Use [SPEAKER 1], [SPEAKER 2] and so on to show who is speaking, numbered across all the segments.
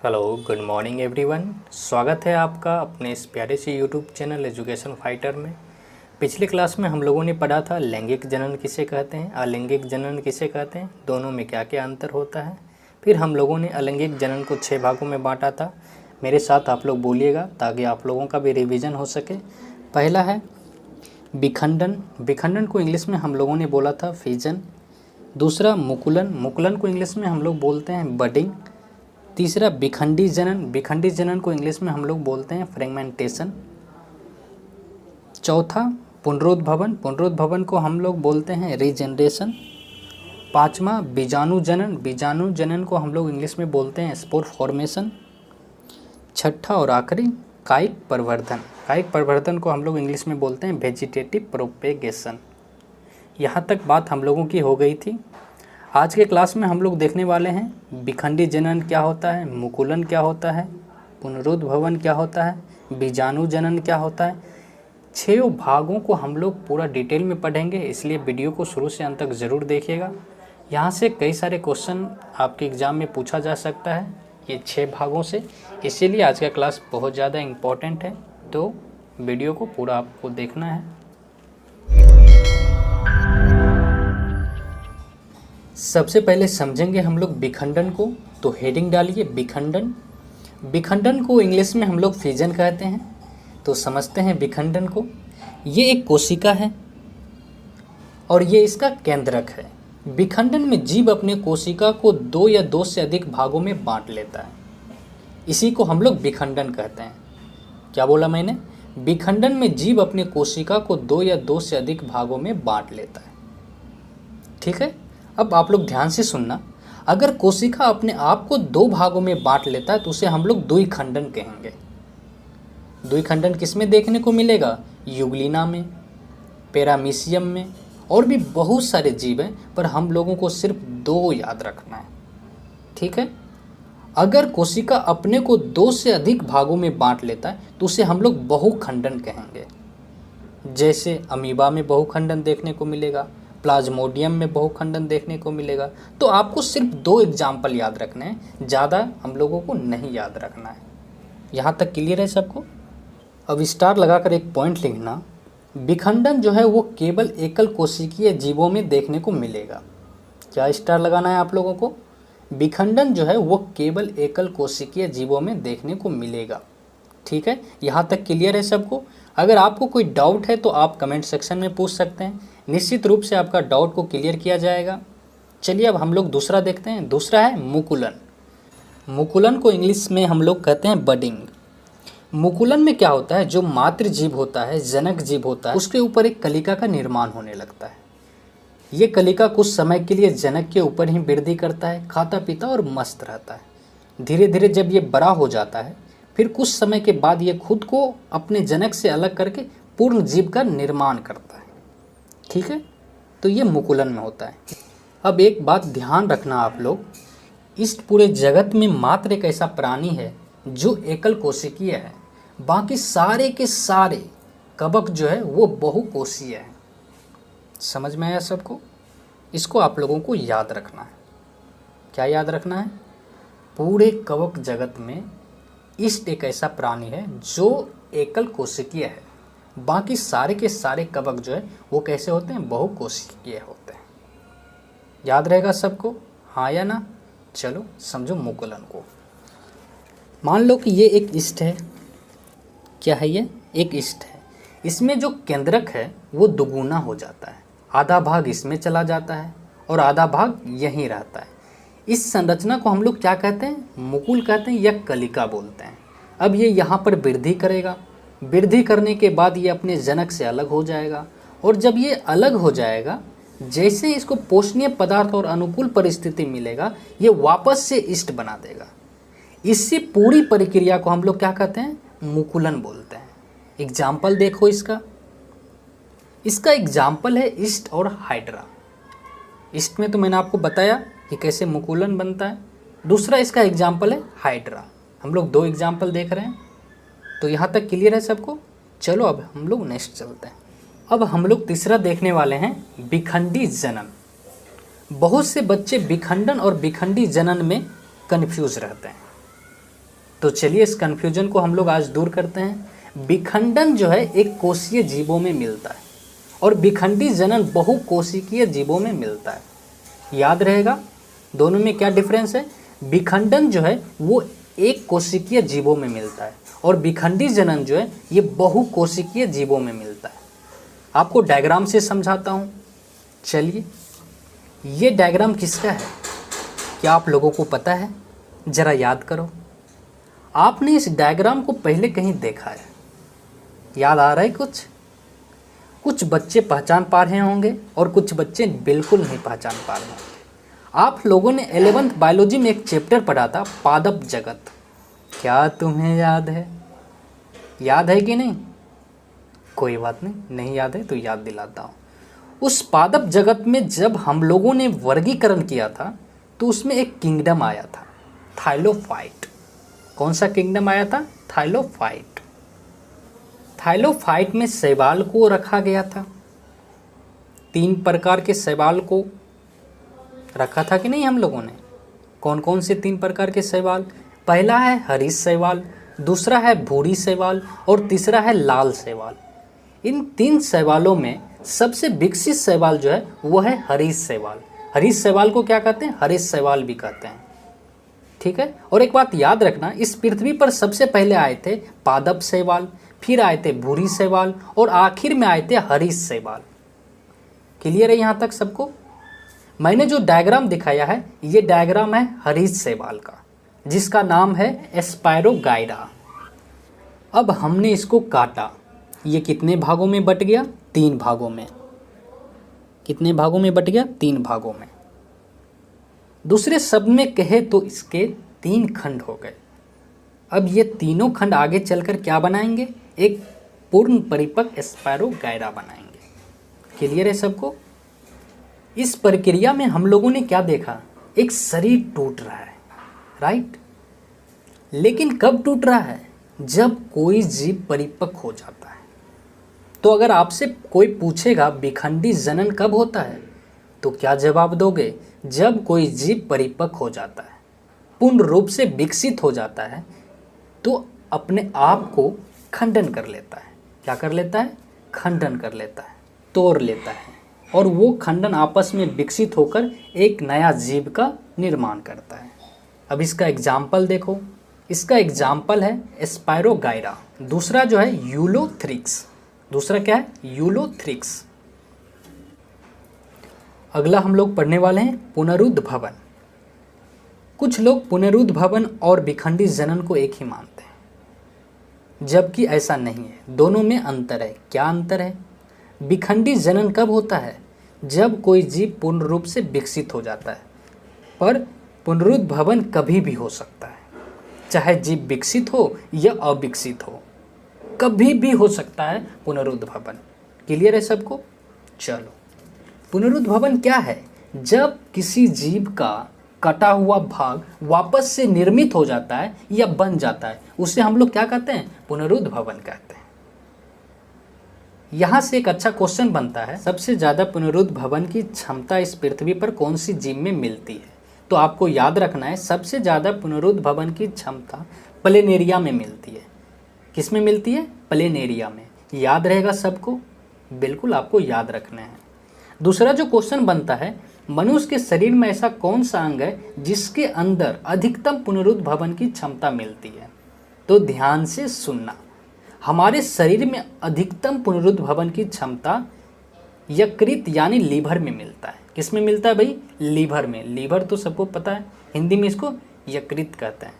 [SPEAKER 1] Hello good morning everyone. स्वागत है आपका अपने इस प्यारे से यूट्यूब चैनल एजुकेशन फाइटर में। पिछले क्लास में हम लोगों ने पढ़ा था लैंगिक जनन किसे कहते हैं, अलैंगिक जनन किसे कहते हैं, दोनों में क्या क्या अंतर होता है। फिर हम लोगों ने अलैंगिक जनन को 6 भागों में बांटा था। मेरे साथ आप लोग बोलिएगा ताकि आप लोगों का भी रिविज़न हो सके। पहला है विखंडन। विखंडन को इंग्लिश में हम लोगों ने बोला था फिजन। दूसरा मुकुलन। मुकुलन को इंग्लिश में हम लोग बोलते हैं बडिंग। तीसरा विखंडी जनन। विखंडी जनन को इंग्लिश में हम लोग बोलते हैं फ्रेगमेंटेशन। चौथा पुनरुद्भवन। पुनरुद्भवन को हम लोग बोलते हैं रीजनरेशन। पांचवा बीजाणु जनन। बीजाणु जनन को हम लोग इंग्लिश में बोलते हैं स्पोर फॉर्मेशन। छठा और आखिरी कायिक प्रवर्धन। कायिक प्रवर्धन को हम लोग इंग्लिश में बोलते हैं वेजिटेटिव प्रोपेगेशन। यहाँ तक बात हम लोगों की हो गई थी। आज के क्लास में हम लोग देखने वाले हैं विखंडी जनन क्या होता है, मुकुलन क्या होता है, पुनरुद्भवन क्या होता है, बीजाणु जनन क्या होता है। 6 भागों को हम लोग पूरा डिटेल में पढ़ेंगे, इसलिए वीडियो को शुरू से अंत तक ज़रूर देखिएगा। यहाँ से कई सारे क्वेश्चन आपके एग्ज़ाम में पूछा जा सकता है ये 6 भागों से, इसीलिए आज का क्लास बहुत ज़्यादा इम्पोर्टेंट है, तो वीडियो को पूरा आपको देखना है। सबसे पहले समझेंगे हम लोग विखंडन को, तो हेडिंग डालिए विखंडन। विखंडन को इंग्लिश में हम लोग फिजन कहते हैं, तो समझते हैं विखंडन को। ये एक कोशिका है और ये इसका केंद्रक है। विखंडन में जीव अपने कोशिका को 2 या 2 से अधिक भागों में बांट लेता है, इसी को हम लोग विखंडन कहते हैं। क्या बोला मैंने? विखंडन में जीव अपने कोशिका को 2 या 2 से अधिक भागों में बांट लेता है। ठीक है, अब आप लोग ध्यान से सुनना। अगर कोशिका अपने आप को 2 भागों में बांट लेता है तो उसे हम लोग द्विखंडन कहेंगे। द्विखंडन किस में देखने को मिलेगा? युग्लिना में, पैरामीशियम में, और भी बहुत सारे जीव हैं, पर हम लोगों को सिर्फ 2 याद रखना है। ठीक है, अगर कोशिका अपने को 2 से अधिक भागों में बांट लेता है तो उसे हम लोग बहुखंडन कहेंगे। जैसे अमीबा में बहुखंडन देखने को मिलेगा, प्लाज्मोडियम में बहुखंडन देखने को मिलेगा। तो आपको सिर्फ 2 एग्जाम्पल याद रखने हैं, ज़्यादा हम लोगों को नहीं याद रखना है। यहाँ तक क्लियर है सबको? अब स्टार लगाकर एक पॉइंट लिखना। विखंडन जो है वो केवल एकल कोशिकीय जीवों में देखने को मिलेगा। क्या स्टार लगाना है आप लोगों को? विखंडन जो है वो केवल एकल कोशिकीय जीवों में देखने को मिलेगा। ठीक है, यहाँ तक क्लियर है सबको? अगर आपको कोई डाउट है तो आप कमेंट सेक्शन में पूछ सकते हैं, निश्चित रूप से आपका डाउट को क्लियर किया जाएगा। चलिए अब हम लोग दूसरा देखते हैं। दूसरा है मुकुलन। मुकुलन को इंग्लिश में हम लोग कहते हैं बडिंग। मुकुलन में क्या होता है, जो मातृ जीव होता है, जनक जीव होता है, उसके ऊपर एक कलिका का निर्माण होने लगता है। ये कलिका कुछ समय के लिए जनक के ऊपर ही वृद्धि करता है, खाता पीता और मस्त रहता है। धीरे धीरे जब ये बड़ा हो जाता है, फिर कुछ समय के बाद ये खुद को अपने जनक से अलग करके पूर्ण जीव का निर्माण करता है। ठीक है, तो ये मुकुलन में होता है। अब एक बात ध्यान रखना आप लोग, इस पूरे जगत में मात्र एक ऐसा प्राणी है जो एकल कोशिकीय है, बाकी सारे के सारे कवक जो है वो बहुकोशीय है। समझ में आया सबको? इसको आप लोगों को याद रखना है। क्या याद रखना है? पूरे कवक जगत में इष्ट एक ऐसा प्राणी है जो एकल कोशिकीय है, बाकी सारे के सारे कवक जो है वो कैसे होते हैं? बहुकोशिकीय होते हैं। याद रहेगा सबको? हाँ या ना? चलो समझो मुकुलन को। मान लो कि ये एक इष्ट है। क्या है ये? एक इष्ट है। इसमें जो केंद्रक है वो दुगुना हो जाता है, आधा भाग इसमें चला जाता है और आधा भाग यहीं रहता है। इस संरचना को हम लोग क्या कहते हैं? मुकुल कहते हैं या कलिका बोलते हैं। अब ये यहाँ पर वृद्धि करेगा, वृद्धि करने के बाद ये अपने जनक से अलग हो जाएगा, और जब ये अलग हो जाएगा, जैसे इसको पोषणीय पदार्थ और अनुकूल परिस्थिति मिलेगा, ये वापस से इष्ट बना देगा। इसी पूरी प्रक्रिया को हम लोग क्या कहते हैं? मुकुलन बोलते हैं। एग्जाम्पल देखो इसका। इसका एग्जाम्पल है इष्ट और हाइड्रा। इष्ट में तो मैंने आपको बताया कि कैसे मुकुलन बनता है। दूसरा इसका एग्जाम्पल है हाइड्रा। हम लोग 2 एग्जाम्पल देख रहे हैं, तो यहाँ तक क्लियर है सबको? चलो अब हम लोग नेक्स्ट चलते हैं। अब हम लोग तीसरा देखने वाले हैं विखंडी जनन। बहुत से बच्चे विखंडन और विखंडी जनन में कन्फ्यूज रहते हैं। तो चलिए इस कन्फ्यूजन को हम लोग आज दूर करते हैं। विखंडन जो है एक कोशीय जीवों में मिलता है और विखंडी जनन बहुकोशिकीय जीवों में मिलता है। याद रहेगा दोनों में क्या डिफरेंस है। विखंडन जो है वो एक कोशिकीय जीवों में मिलता है और विखंडी जनन जो है ये बहुकोशिकीय जीवों में मिलता है। आपको डायग्राम से समझाता हूँ। चलिए ये डायग्राम किसका है, क्या आप लोगों को पता है? ज़रा याद करो, आपने इस डायग्राम को पहले कहीं देखा है? याद आ रहा है? कुछ बच्चे पहचान पा रहे होंगे और कुछ बच्चे बिल्कुल नहीं पहचान पा रहे होंगे। आप लोगों ने 11th बायोलॉजी में एक चैप्टर पढ़ा था, पादप जगत। क्या तुम्हें याद है? याद है कि नहीं? कोई बात नहीं याद है तो याद दिलाता हूँ। उस पादप जगत में जब हम लोगों ने वर्गीकरण किया था तो उसमें एक किंगडम आया था, थाइलोफाइट। कौन सा किंगडम आया था? थाइलोफाइट। थाइलोफाइट में शैवाल को रखा गया था। 3 प्रकार के शैवाल को रखा था कि नहीं हम लोगों ने? कौन कौन से 3 प्रकार के शैवाल? पहला है हरीश शैवाल, दूसरा है भूरी शैवाल और तीसरा है लाल शैवाल। इन 3 शैवालों में सबसे विकसित शैवाल जो है वो है हरीश शैवाल। हरीश शैवाल को क्या कहते हैं? हरीश शैवाल भी कहते हैं। ठीक है। और एक बात याद रखना, इस पृथ्वी पर सबसे पहले आए थे पादप शैवाल, फिर आए थे भूरी शैवाल और आखिर में आए थे हरीश शैवाल। क्लियर है यहाँ तक सबको? मैंने जो डायग्राम दिखाया है ये डायग्राम है हरीश शैवाल का, जिसका नाम है स्पायरोगाइरा। अब हमने इसको काटा, ये कितने भागों में बट गया? 3 भागों में। कितने भागों में बट गया? 3 भागों में। दूसरे शब्द में कहे तो इसके 3 खंड हो गए। अब ये तीनों खंड आगे चलकर क्या बनाएंगे? एक पूर्ण परिपक्व स्पायरोगाइरा बनाएंगे। क्लियर है सबको? इस प्रक्रिया में हम लोगों ने क्या देखा? एक शरीर टूट रहा है, राइट? लेकिन कब टूट रहा है? जब कोई जीव परिपक्व हो जाता है। तो अगर आपसे कोई पूछेगा विखंडी जनन कब होता है, तो क्या जवाब दोगे? जब कोई जीव परिपक्व हो जाता है, पूर्ण रूप से विकसित हो जाता है, तो अपने आप को खंडन कर लेता है। क्या कर लेता है? खंडन कर लेता है, तोड़ लेता है, और वो खंडन आपस में विकसित होकर एक नया जीव का निर्माण करता है। अब इसका एग्जाम्पल देखो। इसका एग्जाम्पल है स्पायरोगाइरा। दूसरा जो है यूलोथ्रिक्स। दूसरा क्या है? यूलोथ्रिक्स। अगला हम लोग पढ़ने वाले हैं पुनरुद्भवन। कुछ लोग पुनरुद्भवन और विखंडी जनन को एक ही मानते हैं, जबकि ऐसा नहीं है। दोनों में अंतर है। क्या अंतर है? विखंडी जनन कब होता है? जब कोई जीव पूर्ण रूप से विकसित हो जाता है, पर पुनरुद्भवन कभी भी हो सकता है, चाहे जीव विकसित हो या अविकसित हो, कभी भी हो सकता है पुनरुद्भवन। क्लियर है सबको? चलो, पुनरुद्भवन क्या है? जब किसी जीव का कटा हुआ भाग वापस से निर्मित हो जाता है या बन जाता है, उसे हम लोग क्या कहते हैं? पुनरुद्भवन कहते हैं। यहाँ से एक अच्छा क्वेश्चन बनता है, सबसे ज़्यादा पुनरुद्भवन की क्षमता इस पृथ्वी पर कौन सी जीव में मिलती है? तो आपको याद रखना है, सबसे ज़्यादा पुनरुद्भवन की क्षमता प्लेनेरिया में मिलती है। किस में मिलती है? प्लेनेरिया में। याद रहेगा सबको? बिल्कुल आपको याद रखना है। दूसरा जो क्वेश्चन बनता है, मनुष्य के शरीर में ऐसा कौन सा अंग है जिसके अंदर अधिकतम पुनरुद्भवन की क्षमता मिलती है? तो ध्यान से सुनना, हमारे शरीर में अधिकतम पुनरुद्भवन की क्षमता यकृत यानी लीवर में मिलता है। किस में मिलता है भाई? लीवर में। लीवर तो सबको पता है, हिंदी में इसको यकृत कहते हैं।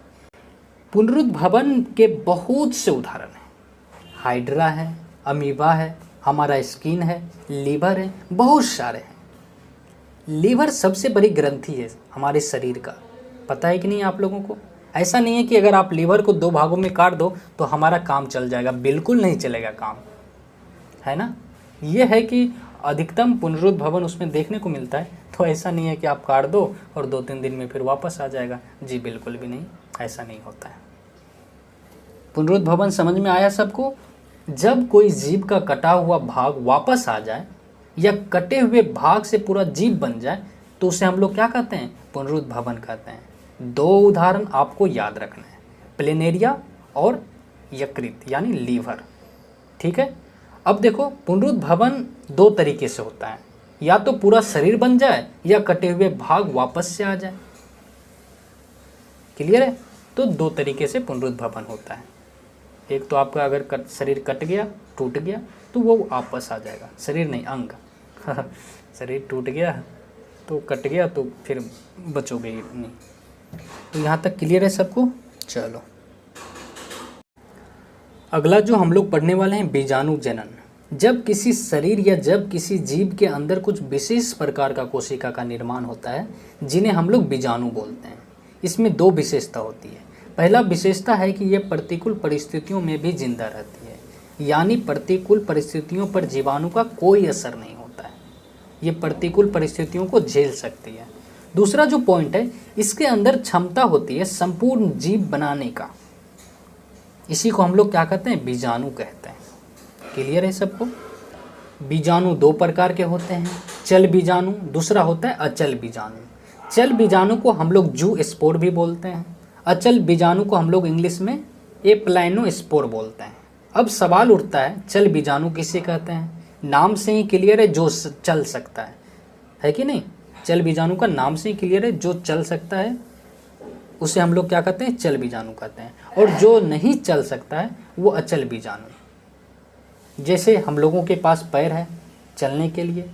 [SPEAKER 1] पुनरुद्भवन के बहुत से उदाहरण हैं। हाइड्रा है, अमीबा है, हमारा स्किन है, लीवर है, बहुत सारे हैं। लीवर सबसे बड़ी ग्रंथि है हमारे शरीर का, पता है कि नहीं आप लोगों को? ऐसा नहीं है कि अगर आप लीवर को 2 भागों में काट दो तो हमारा काम चल जाएगा, बिल्कुल नहीं चलेगा काम, है ना? ये है कि अधिकतम पुनरुद्भवन उसमें देखने को मिलता है। तो ऐसा नहीं है कि आप काट दो और 2-3 दिन में फिर वापस आ जाएगा। जी बिल्कुल भी नहीं, ऐसा नहीं होता है। पुनरुद्भवन समझ में आया सबको? जब कोई जीव का कटा हुआ भाग वापस आ जाए या कटे हुए भाग से पूरा जीव बन जाए तो उसे हम लोग क्या कहते हैं? पुनरुद्भवन कहते हैं। 2 उदाहरण आपको याद रखना है, प्लेनेरिया और यकृत यानी लीवर। ठीक है, अब देखो पुनरुद्भवन दो तरीके से होता है, या तो पूरा शरीर बन जाए या कटे हुए भाग वापस से आ जाए। क्लियर है? तो दो तरीके से पुनरुद्भवन होता है। एक तो आपका अगर शरीर कट गया, टूट गया, तो वो वापस आ जाएगा। शरीर नहीं, अंग शरीर टूट गया तो कट गया तो फिर बचोगे ही नहीं। तो यहाँ तक क्लियर है सबको? चलो अगला जो हम लोग पढ़ने वाले हैं, बीजाणु जनन। जब किसी शरीर या जब किसी जीव के अंदर कुछ विशेष प्रकार का कोशिका का निर्माण होता है जिन्हें हम लोग बीजाणु बोलते हैं। इसमें दो विशेषता होती है। पहला विशेषता है कि यह प्रतिकूल परिस्थितियों में भी जिंदा रहती है, यानी प्रतिकूल परिस्थितियों पर जीवाणु का कोई असर नहीं होता है। ये प्रतिकूल परिस्थितियों को झेल सकती है। दूसरा जो पॉइंट है, इसके अंदर क्षमता होती है संपूर्ण जीव बनाने का। इसी को हम लोग क्या कहते हैं? बीजाणु कहते हैं। क्लियर है सबको? बीजाणु दो प्रकार के होते हैं, चल बीजाणु, दूसरा होता है अचल बीजाणु। चल बीजाणु को हम लोग जू स्पोर भी बोलते हैं, अचल बीजाणु को हम लोग इंग्लिश में एप्लाइनो स्पोर बोलते हैं। अब सवाल उठता है, चल बीजाणु किसे कहते हैं? नाम से ही क्लियर है, जो चल सकता है कि नहीं? चल बीजाणु का नाम से ही क्लियर है, जो चल सकता है उसे हम लोग क्या कहते हैं? चल बीजाणु कहते हैं। और जो नहीं चल सकता है वो अचल बीजाणु। जैसे हम लोगों के पास पैर है चलने के लिए,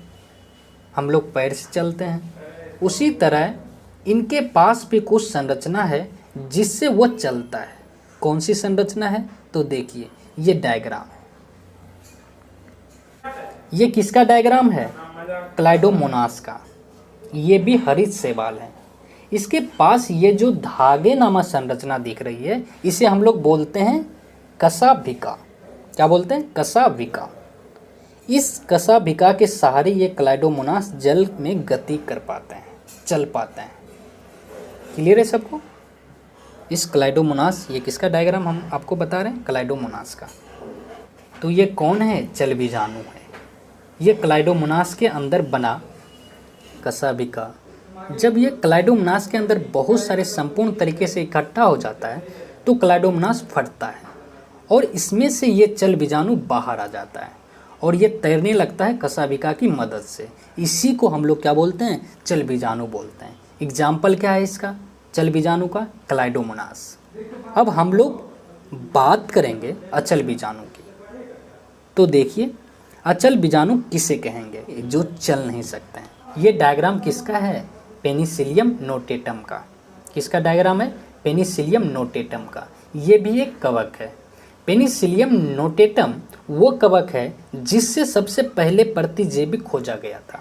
[SPEAKER 1] हम लोग पैर से चलते हैं, उसी तरह इनके पास भी कुछ संरचना है जिससे वो चलता है। कौन सी संरचना है? तो देखिए ये डायग्राम है। ये किसका डायग्राम है? क्लाइडोमोनास का। ये भी हरित शैवाल है। इसके पास ये जो धागे नामक संरचना दिख रही है, इसे हम लोग बोलते हैं कशाभिका। क्या बोलते हैं? कशाभिका। इस कशाभिका के सहारे ये क्लाइडोमोनास जल में गति कर पाते हैं, चल पाते हैं। क्लियर है सबको? इस क्लाइडोमोनास, ये किसका डायग्राम हम आपको बता रहे हैं? क्लाइडोमोनास का। तो ये कौन है? चल बीजाणु है। ये क्लाइडोमोनास के अंदर बना कशाभिका। जब ये क्लाइडोमोनास के अंदर बहुत सारे संपूर्ण तरीके से इकट्ठा हो जाता है तो क्लाइडोमोनास फटता है और इसमें से ये चल बीजाणु बाहर आ जाता है और ये तैरने लगता है कशाभिका की मदद से। इसी को हम लोग क्या बोलते हैं? चल बीजाणु बोलते हैं। एग्जाम्पल क्या है इसका? चल बीजाणु का क्लाइडोमोनास। अब हम लोग बात करेंगे अचल बीजाणु की। तो देखिए अचल बीजाणु किसे कहेंगे? जो चल नहीं सकते हैं। ये डायग्राम किसका है? पेनिसिलियम नोटेटम का। किसका डायग्राम है? पेनिसिलियम नोटेटम का। ये भी एक कवक है। पेनिसिलियम नोटेटम वो कवक है जिससे सबसे पहले प्रतिजैविक खोजा गया था।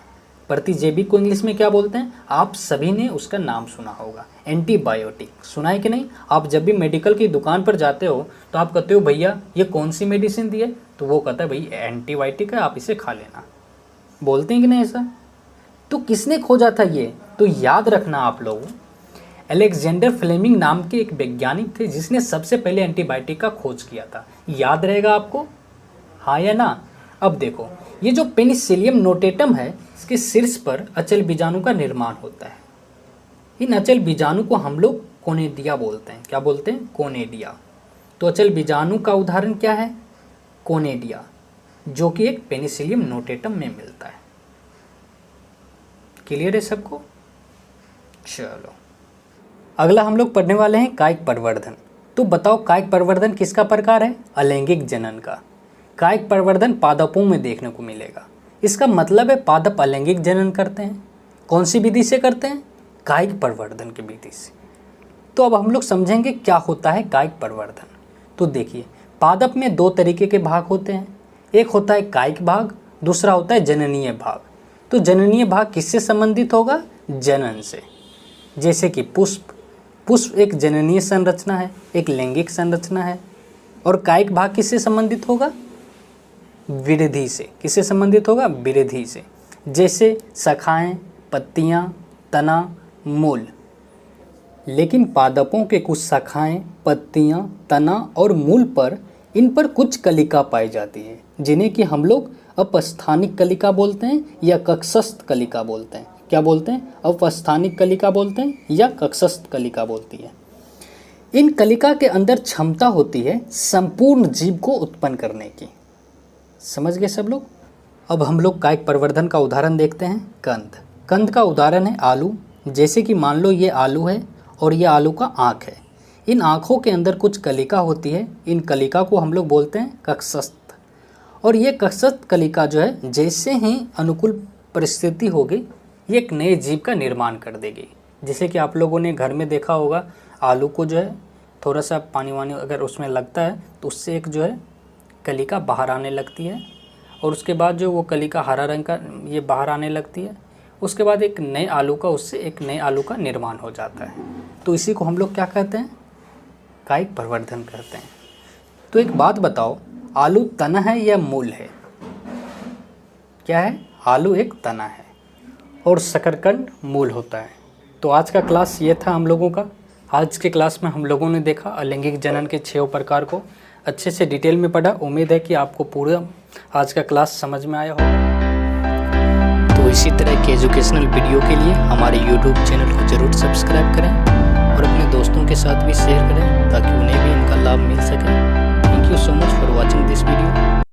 [SPEAKER 1] प्रतिजैविक को इंग्लिश में क्या बोलते हैं? आप सभी ने उसका नाम सुना होगा, एंटीबायोटिक। सुना है कि नहीं? आप जब भी मेडिकल की दुकान पर जाते हो तो आप कहते हो भैया ये कौन सी मेडिसिन दी है? तो वो कहता है भाई एंटीबायोटिक है, आप इसे खा लेना। बोलते हैं कि नहीं ऐसा? तो किसने खोजा था ये? तो याद रखना आप लोग, अलेक्जेंडर फ्लेमिंग नाम के एक वैज्ञानिक थे जिसने सबसे पहले एंटीबायोटिक का खोज किया था। याद रहेगा आपको? हाँ या ना? अब देखो ये जो पेनिसिलियम नोटेटम है, इसके शीर्ष पर अचल बीजाणु का निर्माण होता है। इन अचल बीजाणु को हम लोग कोनेडिया बोलते हैं। क्या बोलते हैं? कोनेडिया। तो अचल बीजाणु का उदाहरण क्या है? कोनेडिया, जो कि एक पेनिसिलियम नोटेटम में मिलता है। क्लियर है सबको? चलो अगला हम लोग पढ़ने वाले हैं कायिक प्रवर्धन। तो बताओ कायिक प्रवर्धन किसका प्रकार है? अलैंगिक जनन का। कायिक प्रवर्धन पादपों में देखने को मिलेगा। इसका मतलब है पादप अलैंगिक जनन करते हैं। कौन सी विधि से करते हैं? कायिक प्रवर्धन की विधि से। तो अब हम लोग समझेंगे क्या होता है कायिक प्रवर्धन। तो देखिए पादप में दो तरीके के भाग होते हैं। एक होता है कायिक भाग, दूसरा होता है जननीय भाग। तो जननीय भाग किससे संबंधित होगा? जनन से। जैसे कि पुष्प। पुष्प एक जननीय संरचना है, एक लैंगिक संरचना है। और कायिक भाग किससे संबंधित होगा? वृद्धि से। किससे संबंधित होगा? वृद्धि से। जैसे शाखाएं, पत्तियां, तना, मूल। लेकिन पादपों के कुछ शाखाएं, पत्तियां, तना और मूल पर इन पर कुछ कलिका पाई जाती है जिन्हें कि हम लोग अपस्थानिक कलिका बोलते हैं या कक्षस्थ कलिका बोलते हैं। क्या बोलते हैं? अपस्थानिक कलिका बोलते हैं या कक्षस्थ कलिका बोलती है। इन कलिका के अंदर क्षमता होती है संपूर्ण जीव को उत्पन्न करने की। समझ गए सब लोग। अब हम लोग कायिक प्रवर्धन का उदाहरण देखते हैं। कंद, कंद का उदाहरण है आलू। जैसे कि मान लो ये आलू है और ये आलू का आँख है। इन आँखों के अंदर कुछ कलिका होती है, इन कलिका को हम लोग बोलते हैं कक्षस्थ। और ये कक्षस्थ कलिका जो है जैसे ही अनुकूल परिस्थिति होगी ये एक नए जीव का निर्माण कर देगी। जैसे कि आप लोगों ने घर में देखा होगा, आलू को जो है थोड़ा सा पानी वानी अगर उसमें लगता है तो उससे एक जो है कलिका बाहर आने लगती है, और उसके बाद जो वो कलिका हरा रंग का ये बाहर आने लगती है। उसके बाद एक नए आलू का उससे एक नए आलू का निर्माण हो जाता है। तो इसी को हम लोग क्या कहते हैं? कायिक प्रवर्धन कहते हैं। तो एक बात बताओ, आलू तना है या मूल है? क्या है? आलू एक तना है और शकरकंद मूल होता है। तो आज का क्लास ये था हम लोगों का। आज के क्लास में हम लोगों ने देखा अलैंगिक जनन के 6 प्रकार को, अच्छे से डिटेल में पढ़ा। उम्मीद है कि आपको पूरा आज का क्लास समझ में आया होगा। तो इसी तरह के एजुकेशनल वीडियो के लिए हमारे YouTube चैनल को ज़रूर सब्सक्राइब करें और अपने दोस्तों के साथ भी शेयर करें ताकि उन्हें भी इनका लाभ मिल सके। Thank you so much for watching this video.